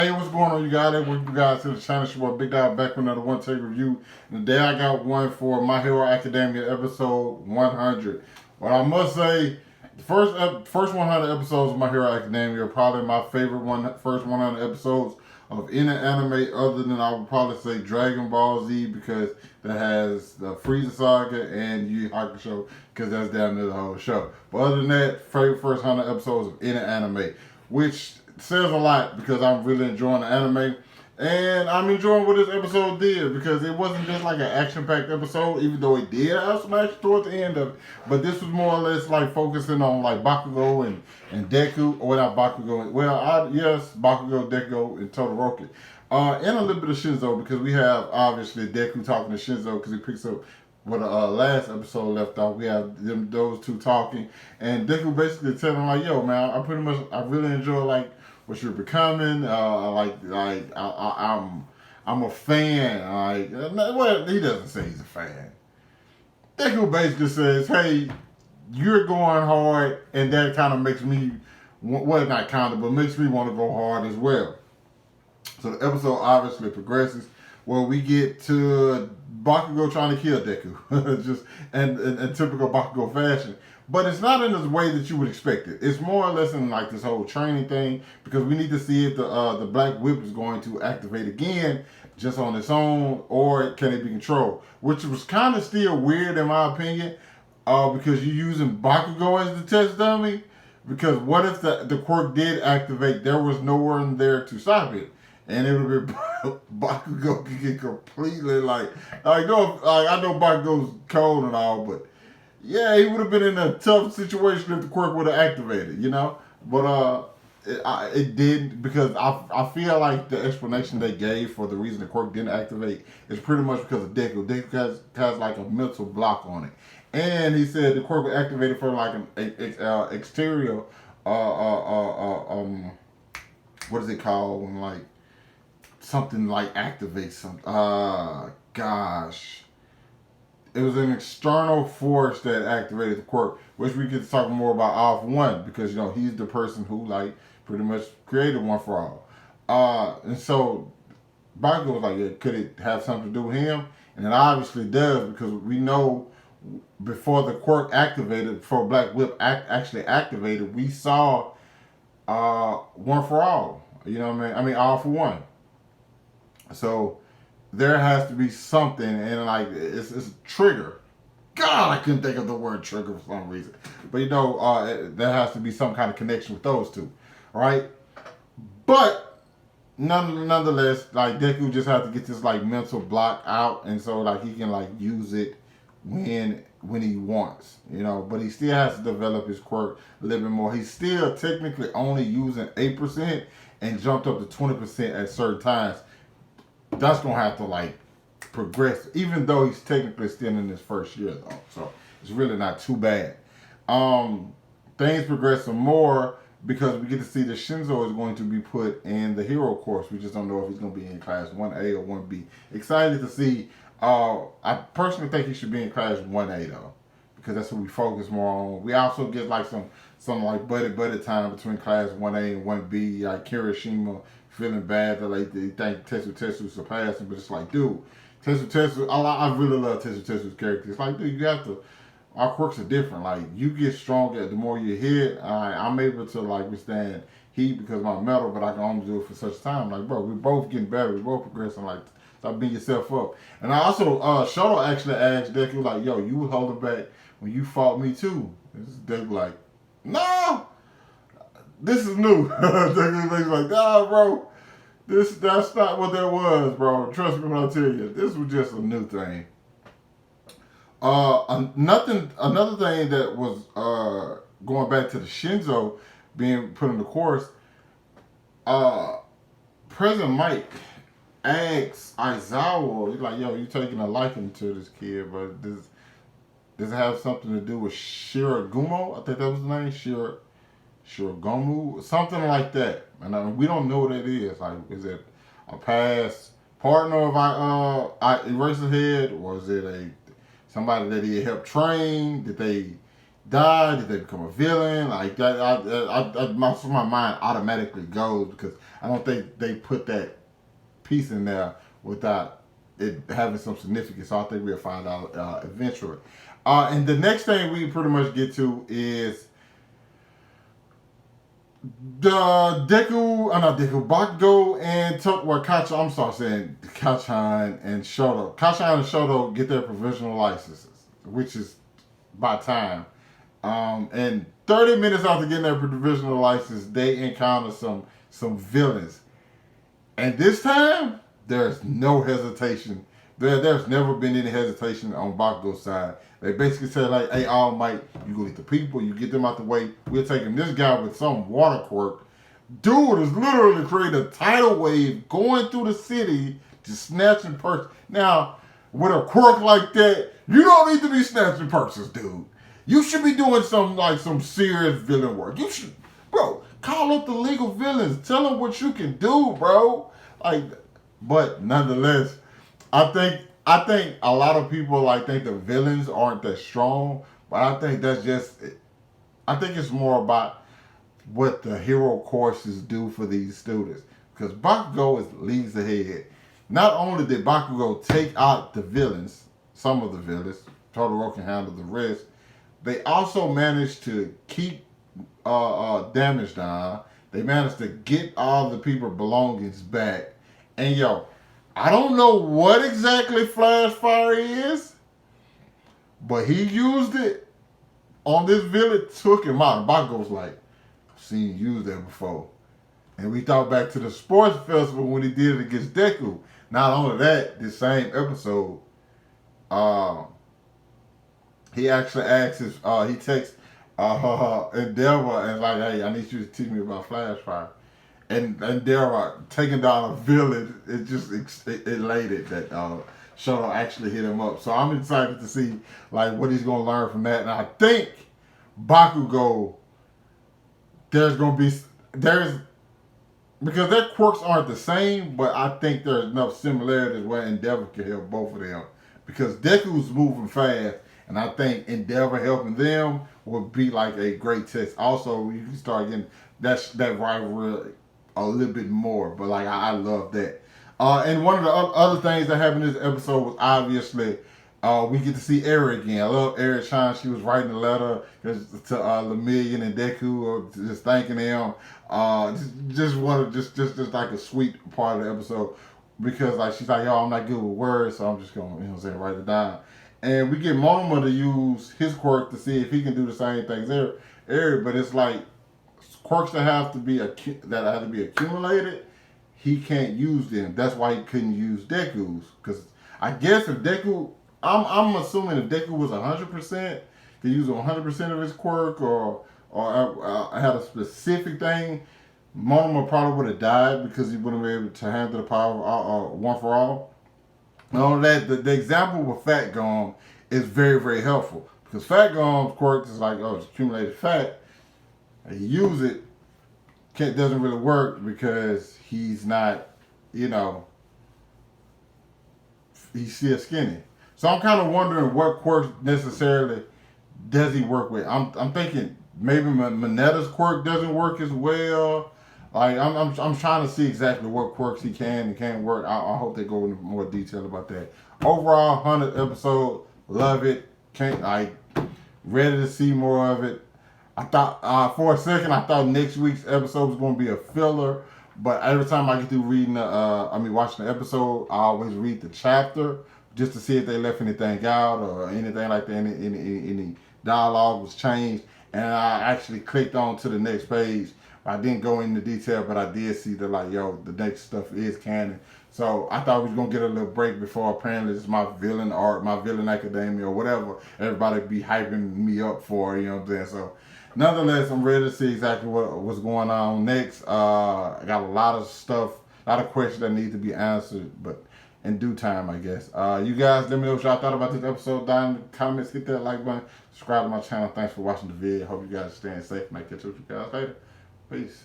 Hey, what's going on, you guys? Welcome you guys to the channel. It's your boy Big Dog back with another one take review. And today I got one for My Hero Academia episode 100. Well, I must say, the first 100 episodes of My Hero Academia are probably my favorite first 100 episodes of any anime other than I would probably say Dragon Ball Z because that has the Frieza Saga and Yu Yu Hakusho because that's down to the whole show. But other than that, favorite first 100 episodes of any anime, which says a lot because I'm really enjoying the anime. And I'm enjoying what this episode did because it wasn't just like an action-packed episode, even though it did have some action towards the end of it. But this was more or less like focusing on like Bakugo and Deku, or not Bakugo. Well, yes, Bakugo, Deku, and Todoroki. And a little bit of Shinzo because we have obviously Deku talking to Shinzo because he picks up where the last episode left off. We have those two talking, and Deku basically telling him like, "Yo, man, I really enjoy like what you're becoming. I'm a fan. Well, he doesn't say he's a fan. Deku basically says, hey, you're going hard, and that kind of makes me, well, not kind of, but makes me want to go hard as well. So the episode obviously progresses where we get to Bakugo trying to kill Deku, just in typical Bakugo fashion. But it's not in the way that you would expect it. It's more or less in like this whole training thing because we need to see if the Black Whip is going to activate again just on its own or can it be controlled, which was kind of still weird in my opinion because you're using Bakugo as the test dummy. Because what if the quirk did activate? There was no one there to stop it, and it would be Bakugo could get completely I know Bakugo's cold and all, but yeah, he would have been in a tough situation if the quirk would have activated, you know. But it did because I feel like the explanation they gave for the reason the quirk didn't activate is pretty much because of Deku. Deku has like a mental block on it, and he said the quirk was activated for like an exterior what is it called when like something like activates something. Gosh. It was an external force that activated the quirk, which we get to talk more about off one because you know he's the person who like pretty much created One for All. And so Bakugo was like, yeah, could it have something to do with him? And it obviously does because we know before the quirk activated, before Black Whip actually activated, we saw One for All. You know what I mean? I mean All for One. So there has to be something, and like it's a trigger. God, I couldn't think of the word trigger for some reason. But you know, there has to be some kind of connection with those two, right? But nonetheless, like Deku just has to get this like mental block out, and so like he can like use it when he wants, you know. But he still has to develop his quirk a little bit more. He's still technically only using 8% and jumped up to 20% at certain times. That's gonna have to like progress, even though he's technically still in his first year though. So it's really not too bad. Things progress some more because we get to see that Shinzo is going to be put in the hero course. We just don't know if he's going to be in class 1A or 1B. Excited to see. I personally think he should be in class 1A though, because that's what we focus more on. We also get like some like buddy time between class 1A and 1B. Like Kirishima feeling bad that like they think Tetsu surpassed him, but it's like, dude, Tetsu, I really love Tetsu's character. It's like, dude, you have to. Our quirks are different. Like you get stronger the more you hit. I'm able to like withstand heat because of my metal, but I can only do it for such time. Like, bro, we're both getting better. We're both progressing. Like, stop beating yourself up. And I also, Shoto actually asked Deku like, yo, you was holding back when you fought me too. This Deku like, no, this is new. Deku like, nah, bro. That's not what that was, bro. Trust me when I tell you. This was just a new thing. Another thing that was going back to the Shinzo being put in the course. Uh, President Mike asks Aizawa, he's like, "Yo, you taking a liking to this kid, but does it have something to do with Shiragumo? I think that was the name, Shiragomu, something like that." And we don't know what it is. Like, is it a past partner of Eraserhead, or is it somebody that he helped train? Did they die? Did they become a villain? Like that, my mind automatically goes because I don't think they put that piece in there without it having some significance. So I think we'll find out eventually. And the next thing we pretty much get to is the not Deku, Bakugo and Kacha, I'm sorry saying Kachan and Shoto. Kachan and Shoto get their provisional licenses, which is by time. And 30 minutes after getting their provisional license, they encounter some villains. And this time, there's no hesitation. There's never been any hesitation on Bakugo's side. They basically said, like, hey, All Might, you go get the people, you get them out the way. We're taking this guy with some water quirk. Dude is literally creating a tidal wave going through the city, just snatching purses. Now, with a quirk like that, you don't need to be snatching purses, dude. You should be doing some serious villain work. You should, bro, call up the legal villains. Tell them what you can do, bro. Like, but nonetheless, I think a lot of people think the villains aren't that strong, but I think it's more about what the hero courses do for these students. Because Bakugo leads ahead. Not only did Bakugo take out the villains, some of the villains, Totoro can handle the rest, they also managed to keep damage down. They managed to get all the people's belongings back. And yo, I don't know what exactly Flash Fire is, but he used it on this villain, took him out. And Bakugo was like, I've seen you use that before. And we thought back to the sports festival when he did it against Deku. Not only that, this same episode, he actually asks he texts Endeavor and like, hey, I need you to teach me about Flash Fire. And Endeavor taking down a villain, it just elated that Shoto actually hit him up. So I'm excited to see what he's gonna learn from that. And I think Bakugo, because their quirks aren't the same, but I think there's enough similarities where Endeavor can help both of them. Because Deku's moving fast, and I think Endeavor helping them would be like a great test. Also, you can start getting that rivalry a little bit more, but I love that. And one of the other things that happened in this episode was obviously we get to see Eri again. I love Eri Chan. She was writing a letter to Lemillion and Deku, just thanking them. Just like a sweet part of the episode because she's like, yo, I'm not good with words, so I'm just gonna write it down. And we get Monoma to use his quirk to see if he can do the same things there, Eri, but it's like quirks that have to be accumulated. He can't use them. That's why he couldn't use Deku's. Because I guess if Deku, I'm assuming if Deku was 100%, could use 100% of his quirk or had a specific thing, Monoma probably would have died because he wouldn't be able to handle the power of one for all. And all that, the example with Fat Gum is very, very helpful. Because Fat Gum's quirk is it's accumulated fat. And you use it, doesn't really work because he's not, he's still skinny. So I'm kind of wondering what quirks necessarily does he work with. I'm thinking maybe Monetta's quirk doesn't work as well. I'm trying to see exactly what quirks he can and can't work. I hope they go into more detail about that. Overall, 100th episode, love it. Ready to see more of it. I thought for a second I thought next week's episode was going to be a filler, but every time I get through watching the episode, I always read the chapter just to see if they left anything out or anything like that. Any dialogue was changed, and I actually clicked on to the next page. I didn't go into detail, but I did see that the next stuff is canon. So I thought we was gonna get a little break before apparently it's my villain art, my villain academia or whatever. Everybody be hyping me up for, you know what I'm saying? So nonetheless, I'm ready to see exactly what's going on next. I got a lot of questions that need to be answered, but in due time, I guess. You guys, let me know what y'all thought about this episode down in the comments. Hit that like button, subscribe to my channel. Thanks for watching the video. Hope you guys are staying safe, and I'll catch up with you guys later. Peace.